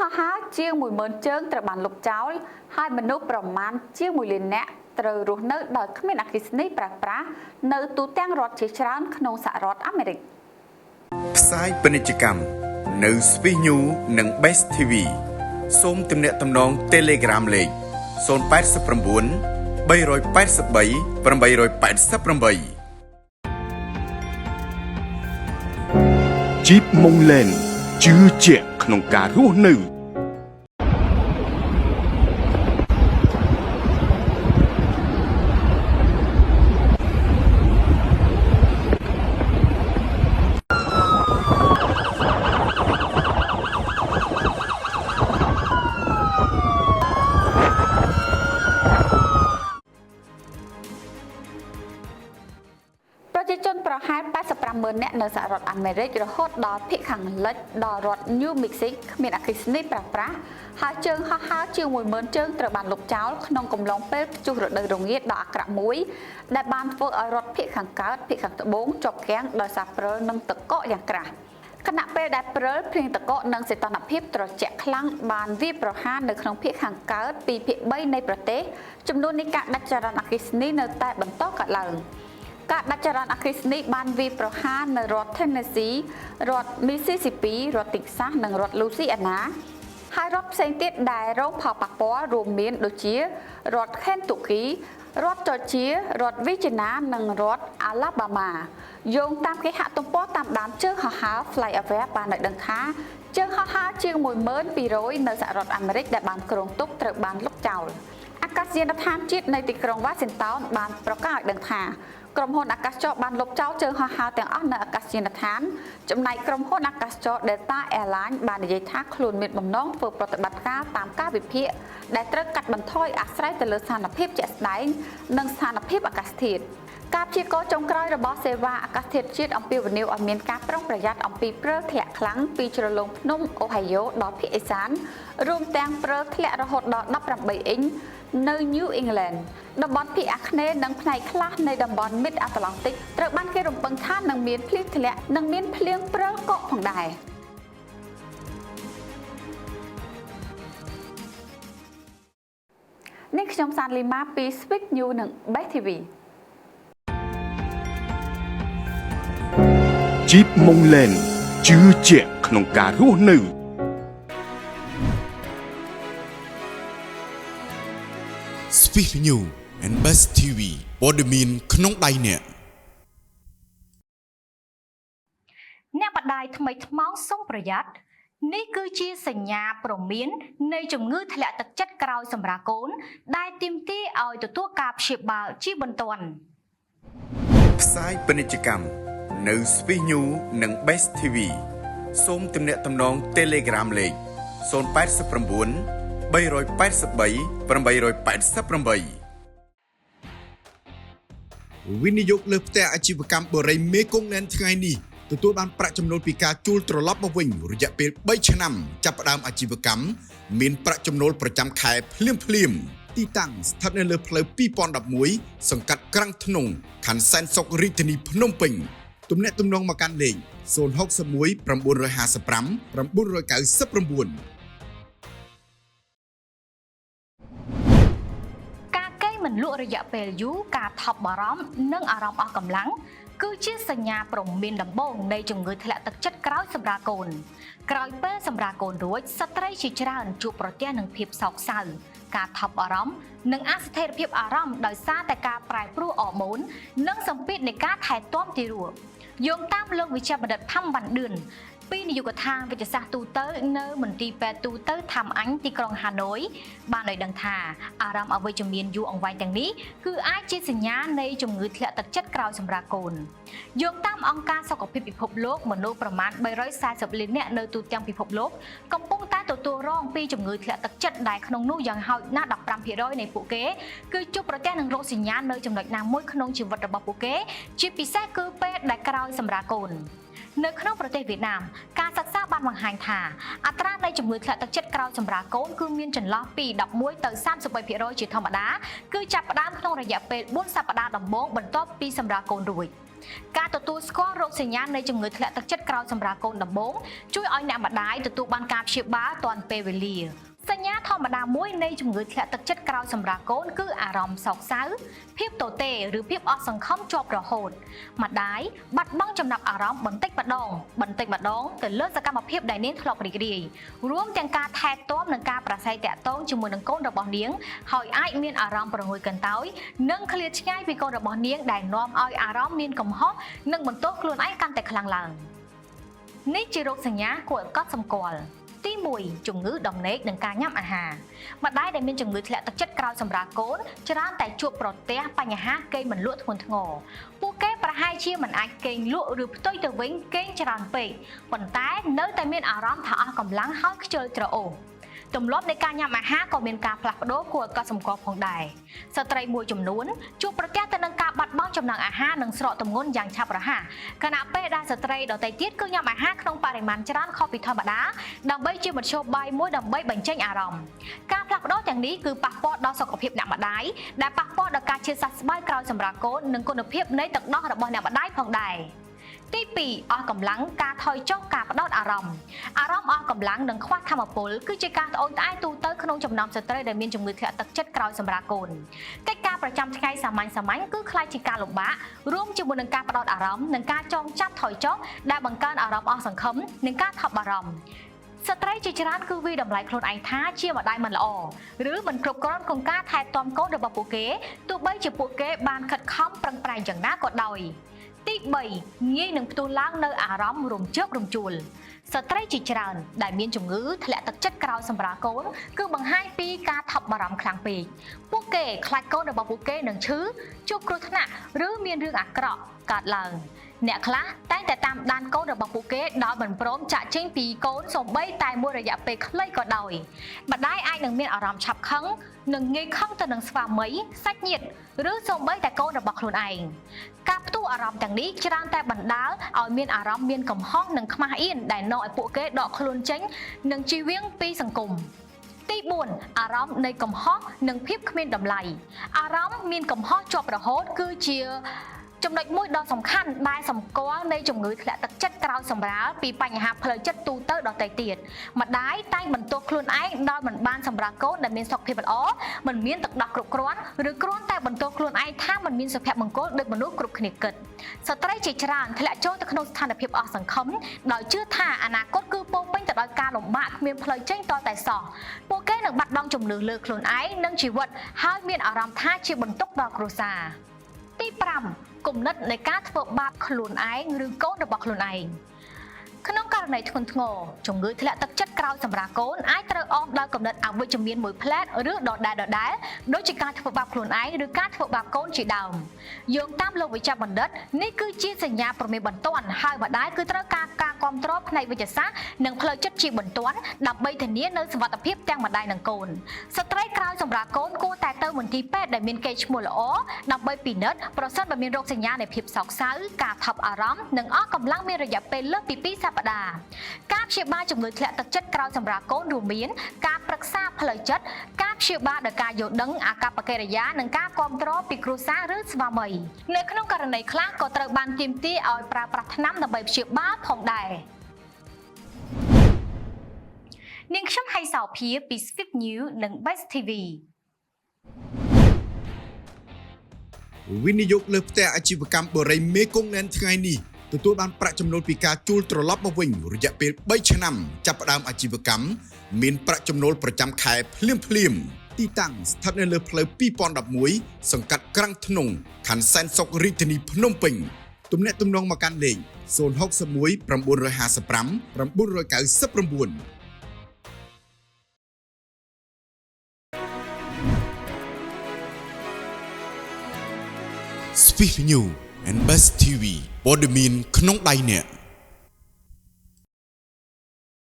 ហោះហើរជាង 10000 ជើងត្រូវបានលុបចោលហើយមនុស្សប្រមាណជាង 1 លាននាក់ត្រូវរស់នៅដោយគ្មានអគ្គិសនីប្រើប្រាស់នៅទូទាំងរដ្ឋជាច្រើនក្នុងសហរដ្ឋអាមេរិកផ្សាយពាណិជ្ជកម្មនៅ Swiss News និង Best TV សូមទំនាក់ទំនង Telegram លេខ089 383 888 Jeep Montland ជឿជាក់ក្នុងការរស់នៅប្រជាជនប្រហែល 85,000 នាក់នៅសហរដ្ឋអាមេរិករហូតដល់ភាគខាងលិចដល់រដ្ឋ New Mexico គ្មានអគ្គិសនីប្រើប្រាស់ហើយជើងហោះហើរជាង 10000 ជើងត្រូវបានលុបចោលក្នុងកំឡុងពេលព្យុះរដូវរងាដ៏អាក្រក់មួយដែលបានធ្វើឲ្យរដ្ឋភាគខាងកើតភាគខាងត្បូងជាប់គាំងដោយសារព្រិលនិងទឹកកកយ៉ាងក្រាស់ខណៈពេលដែលព្រិលភ្លៀងទឹកកកនិងសីតុណ្ហភាពត្រជាក់ខ្លាំងបានវាយប្រហារនៅក្នុងភាគខាងកើតពីភាគ3នៃប្រទេសចំនួននៃការដាច់ចរន្តអគ្គិសនីនៅតែបន្តកើតឡើងការដាច់ចរន្តអគ្គិសនីបានវាយប្រហារនៅរដ្ឋ Tennessee រដ្ឋ Mississippi រដ្ឋ Texas និងរដ្ឋ Louisiana ហើយរដ្ឋផ្សេងទៀតដែលរងផលប៉ះពាល់រួមមានដូចជារដ្ឋ Kentucky រដ្ឋ Georgia រដ្ឋ Virginia និងរដ្ឋ Alabama យោងតាមគេហទំព័រតាមដានជើងហោះហើរ FlightAware បានឲ្យដឹងថាជើងហោះហើរជាង 1200 នៅសហរដ្ឋអាមេរិកដែលបានគ្រោងទុកត្រូវបានលុបចោលអាកាសយានដ្ឋានជាតិនៅទីក្រុង Washington បានប្រកាសឲ្យដឹងថាក្រុមហ៊ុនអាកាសចរបានលុបចោលជើងហោះហើរទាំងអស់នៅអាកាសយានដ្ឋានចំណែកក្រុមហ៊ុនអាកាសចរ Delta Airlines បាននិយាយថាខ្លួនមានបំណងធ្វើប្រតិបត្តិការតាមការវិភាគដែលត្រូវកាត់បន្ថយអាស្រ័យទៅលើស្ថានភាពជាក់ស្ដែងនិងស្ថានភាពអាកាសធាតុការព្យាករណ៍ចុងក្រោយរបស់សេវាអាកាសធាតុជាតិអំពាវនាវឲ្យមានការប្រុងប្រយ័ត្នអំពីព្រិលធ្លាក់ខ្លាំងពីជ្រលងភ្នំ Ohio ដល់ភាគឦសានរួមទាំងព្រិលធ្លាក់រហូតដល់18 អ៊ីងនៅ New England តំបន់ភាគអាគ្នេយ៍និងផ្នែកខ្លះនៃតំបន់ Mid Atlantic ត្រូវបានគេរំពឹងថានឹងមានភ្លៀងធ្លាក់និងមានភ្លៀងព្រិលកកផងដែរនេះខ្ញុំសានលីម៉ាពី Swiss News និង Best TV Jeep Montland ជឿជាក់ក្នុងការរស់នៅSwiss News and Best TV ព័ត៌មានក្នុងដៃអ្នកបដាយថ្មីថ្មោងសូមប្រយ័ត្ននេះគឺជាសញ្ញាព្រមាននៃជំងឺធ្លាក់ទឹកចិត្តក្រោយសម្រាលកូនដែលទាមទារឲ្យទទួលការព្យាបាលជាបន្ទាន់ផ្សាយពាណិជ្ជកម្មនៅ Swiss News និង Best TV សូមទំនាក់ទំនង Telegram លេខ089 383 888 វិនិយោគលើផ្ទះអាជីវកម្មបូរីមេគង្គលែនថ្ងៃនេះទទួលបានប្រាក់ចំណូលពីការជួលត្រឡប់មកវិញរយៈពេល3ឆ្នាំចាប់ផ្ដើមអាជីវកម្មមានប្រាក់ចំណូលប្រចាំខែភ្លាមទីតាំងស្ថិតនៅលើផ្លូវ2011សង្កាត់ក្រាំងធ្នងខណ្ឌសែនសុខរាជធានីភ្នំពេញទំនាក់ទំនងមកកាន់លេខ061 955 999មិនលក់រយៈពេលយូរការថប់បារម្ភនិងអារម្មណ៍អស់កម្លាំងគឺជាសញ្ញាព្រមានដំបូងនៃជំងឺធ្លាក់ទឹកចិត្តក្រោយសម្រាលកូនក្រោយពេលសម្រាលកូនរួចស្ត្រីជាច្រើនជួបប្រទះនឹងភាពសោកសៅការថប់បារម្ភនិងអស្ថិរភាពអារម្មណ៍ដោយសារតែការប្រែប្រួលអរម៉ូននិងសម្ពាធនៃការថែទាំទារកយោងតាមលោកវិជ្ជបណ្ឌិតផាំវ៉ាន់ឌឿនពីនាយកដ្ឋានវិទ្យាសាស្ត្រទូទៅនៅមន្ទីរពេទ្យទូទៅថាំអញទីក្រុងហាណូយបានឲ្យដឹងថាអារម្មណ៍អវិជ្ជមានយូរអង្វែងទាំងនេះគឺអាចជាសញ្ញានៃជំងឺធ្លាក់ទឹកចិត្តក្រោយសម្រាលកូនយោងតាមអង្គការសុខភាពពិភពលោកមនុស្សប្រមាណ340លាននាក់នៅទូទាំងពិភពលោកកំពុងតែទទួលរងពីជំងឺធ្លាក់ទឹកចិត្តដែលក្នុងនោះយ៉ាងហោចណាស់ 15% នៃពួកគេគឺជួបប្រទះនឹងរោគសញ្ញានៅចំណុចណាមួយក្នុងជីវិតរបស់ពួកគេជាពិសេសគឺពេលដែលក្រោយសម្រាលកូននៅក្នុងប្រទេសវៀតណាមការសិក្សាបានបង្ហាញថាអត្រានៃជំងឺធ្លាក់ទឹកចិត្តក្រោយសម្រាលកូនគឺមានចន្លោះពី11ទៅ 33% ជាធម្មតាគឺចាប់ផ្ដើមក្នុងរយៈពេល4សប្តាហ៍ដំបូងបន្ទាប់ពីសម្រាលកូនរួច ការទទួលស្គាល់រោគសញ្ញានៃជំងឺធ្លាក់ទឹកចិត្តក្រោយសម្រាលកូនដំបូងជួយឲ្យអ្នកម្ដាយទទួលបានការព្យាបាលទាន់ពេលវេលាសញ្ញាធម្មតាមួយនៃជំងឺធ្លាក់ទឹកចិត្តក្រោយសម្រាលកូនគឺអារម្មណ៍សោកសៅភាពទទេឬភាពអស់សង្ឃឹមជាប់រហូតម្ដាយបាត់បង់ចំណាប់អារម្មណ៍បន្តិចម្ដងទៅលើសកម្មភាពដែលនាងធ្លាប់រីករាយរួមទាំងការថែទាំនិងការប្រស័យតាក់ទងជាមួយនឹងកូនរបស់នាងហើយអាចមានអារម្មណ៍ប្រងួយកន្តើយនិងឃ្លាតឆ្ងាយពីកូនរបស់នាងដែលនាំឲ្យអារម្មណ៍មានកំហុសនិងបន្ទោសខ្លួនឯងកាន់តែខ្លាំងឡើងនេះជារោគសញ្ញាគួរឲ្យកត់សម្គាល់ទី1ជំងឺដំណេកនិងការញ៉ាំអាហារម្ដាយដែលមានជំងឺធ្លាក់ទឹកចិត្តក្រោយសម្រាលកូនច្រើនតែជួបប្រទះបញ្ហាគេងមិនលក់ធ្ងន់ធ្ងរពួកគេប្រហែលជាមិនអាចគេងលក់ឬផ្ទុយទៅវិញគេងច្រើនពេកប៉ុន្តែនៅតែមានអារម្មណ៍ថាអស់កម្លាំងហើយខ្ជិលច្រអូសទម្លាប់នៃការញ៉ាំអាហារក៏មានការផ្លាស់ប្ដូរគួរឲ្យកត់សម្គាល់ផងដែរស្ត្រីមួយចំនួនជួបប្រទះទៅនឹងការបាត់បង់ចំណង់អាហារនិងស្រកទម្ងន់យ៉ាងឆាប់រហ័សខណៈពេលដែលស្ត្រីដទៃទៀតគឺញ៉ាំអាហារក្នុងបរិមាណច្រើនខុសពីធម្មតាដើម្បីជាមធ្យោបាយមួយដើម្បីបញ្ចេញអារម្មណ៍ការផ្លាស់ប្ដូរទាំងនេះគឺប៉ះពាល់ដល់សុខភាពអ្នកម្ដាយដែលប៉ះពាល់ដល់ការឈឺសះស្បើយក្រោយសម្រាលកូននិងគុណភាពនៃទឹកដោះរបស់អ្នកម្ដាយផងដែរទី2អស់កម្លាំងការថយចុះការផ្ដោតអារម្មណ៍អស់កម្លាំងនិងខ្វះថាមពលគឺជាការត្អូញត្អែរទូទៅក្នុងចំណោមស្ត្រីដែលមានជំងឺធ្លាក់ទឹកចិត្តក្រោយសម្រាលកូនកិច្ចការប្រចាំថ្ងៃសាមញ្ញគឺខ្លាចជាការលំបាករួមជាមួយនឹងការផ្ដោតអារម្មណ៍និងការចងចាំថយចុះដែលបង្កើនអារម្មណ៍អស់សង្ឃឹមនិងការថប់បារម្ភស្ត្រីជាច្រើនគឺវាតម្លៃខ្លួនឯងថាជាម្ដាយមិនល្អឬមិនគ្រប់គ្រាន់ក្នុងការថែទាំកូនរបស់ពួកគេទោះបីជាពួកគេបានខិតខំប្រឹងប្រែងយ៉ាងណាក៏ដោយទី3ងាយនឹងផ្ទុះឡើងនៅអារម្មណ៍រំជើបរំជួលស្ត្រីជាច្រើនដែលមានជំងឺធ្លាក់ទឹកចិត្តក្រោយសម្រាលកូនគឺបង្ហាញពីការថប់បារម្ភខ្លាំងពេកពួកគេខ្លាចកូនរបស់ពួកគេនឹងឈឺជួបគ្រោះថ្នាក់ឬមានរឿងអាក្រក់កើតឡើងអ្នកខ្លះតែងតែតាមដានកូនរបស់ពួកគេដោយមិនព្រមចាក់ចេញពីកូនសូម្បីតែមួយរយៈពេលខ្លីក៏ដោយម្ដាយអាចនឹងមានអារម្មណ៍ឆាប់ខឹងនិងងាយខឹងទៅនឹងស្វាមីសាច់ញាតិឬសូម្បីតែកូនរបស់ខ្លួនឯងការផ្ទុះអារម្មណ៍ទាំងនេះច្រើនតែបណ្ដាលឲ្យមានអារម្មណ៍មានកំហុសនិងខ្មាស់អៀនដែលនាំឲ្យពួកគេដកខ្លួនចេញនិងជៀសវាងពីសង្គមទី4អារម្មណ៍នៃកំហុសនិងភាពគ្មានតម្លៃអារម្មណ៍មានកំហុសជាប់រហូតគឺជាចំណុចមួយដ៏សំខាន់ដែលសម្គាល់នៃជំងឺធ្លាក់ទឹកចិត្តក្រោយសម្រាលពីបញ្ហាផ្លូវចិត្តទូទៅដទៃទៀតម្ដាយតែងបន្ទោសខ្លួនឯងដោយមិនបានសម្រាលកូនដែលមានសុខភាពល្អមិនមានទឹកដោះគ្រប់គ្រាន់ឬគ្រាន់តែបន្ទោសខ្លួនឯងថាមិនមានសុភមង្គលដូចមនុស្សគ្រប់គ្នាគិតស្ត្រីជាច្រើនធ្លាក់ចូលទៅក្នុងស្ថានភាពអស់សង្ឃឹមដោយជឿថាអនាគតគឺពោរពេញទៅដោយការលំបាកគ្មានផ្លូវចេញតតែសោះពួកគេនឹងបាត់បង់ជំនឿលើខ្លួនឯងនិងជីវិតហើយមានអារម្មណ៍ថាជាបន្ទុកដល់គ្រួសារទី5គំនិតនៃការធ្វើបាបខ្លួនឯងឬកូនរបស់ខ្លួនឯងក្នុងករណីធ្ងន់ធ្ងរជំងឺធ្លាក់ទឹកចិត្តក្រោយសម្រាលកូនអាចត្រូវអមដោយគំនិតអវិជ្ជមានមួយផ្លែតឬដដែលដូចជាការធ្វើបាបខ្លួនឯងឬការធ្វើបាបកូនជាដើមយោងតាមលោកវិជ្ជបណ្ឌិតនេះគឺជាសញ្ញាព្រមានបន្ទាន់ហើយម្ដាយគឺត្រូវការការគាំទ្រផ្នែកវិទ្យាសាស្ត្រនិងផ្លូវចិត្តជាបន្ទាន់ដើម្បីធានានូវសុវត្ថិភាពទាំងម្ដាយនិងកូនស្ត្រីក្រោយសម្រាលកូនគួរតែទៅមន្ទីរពេទ្យដែលមានកេរ្តិ៍ឈ្មោះល្អដើម្បីពិនិត្យប្រសិនបើមានរោគសញ្ញានៃភាពសោកសៅការថប់អារម្មណ៍និងអស់កម្លាំងមានរយៈពេលលើសពី2សប្តាហ៍ការព្យាបាលជំងឺធ្លាក់ទឹកចិត្តក្រោយសម្រាលកូនរួមមានការប្រឹក្សាផ្លូវចិត្តការព្យាបាលដោយការយល់ដឹងអាកប្បកិរិយានិងការគាំទ្រពីគ្រួសារឬស្វាមីនៅក្នុងករណីខ្លះក៏ត្រូវបានទាមទារឲ្យប្រើប្រាស់ថ្នាំដើម្បីព្យាបាលផងដែរនាងខ្ញុំហៃសោភាពី Swift News និង Best TV វិនិយោគលើផ្ទះអាជីវកម្មបូរីមេគង្គនៅថ្ងៃនេះទទួលបានប្រាក់ចំណូលពីការជួលត្រឡប់មកវិញរយៈពេល3ឆ្នាំចាប់ផ្ដើមអាជីវកម្មមានប្រាក់ចំណូលប្រចាំខែភ្លាមទីតាំងស្ថិតនៅលើផ្លូវ2011សង្កាត់ក្រាំងធ្នង់ខណ្ឌសែនសុខរាជធានីភ្នំពេញទំនាក់ទំនងមកកាន់លេខ061 955 999Swift News and Best TV ព័ត៌មានក្នុងដៃអ្នក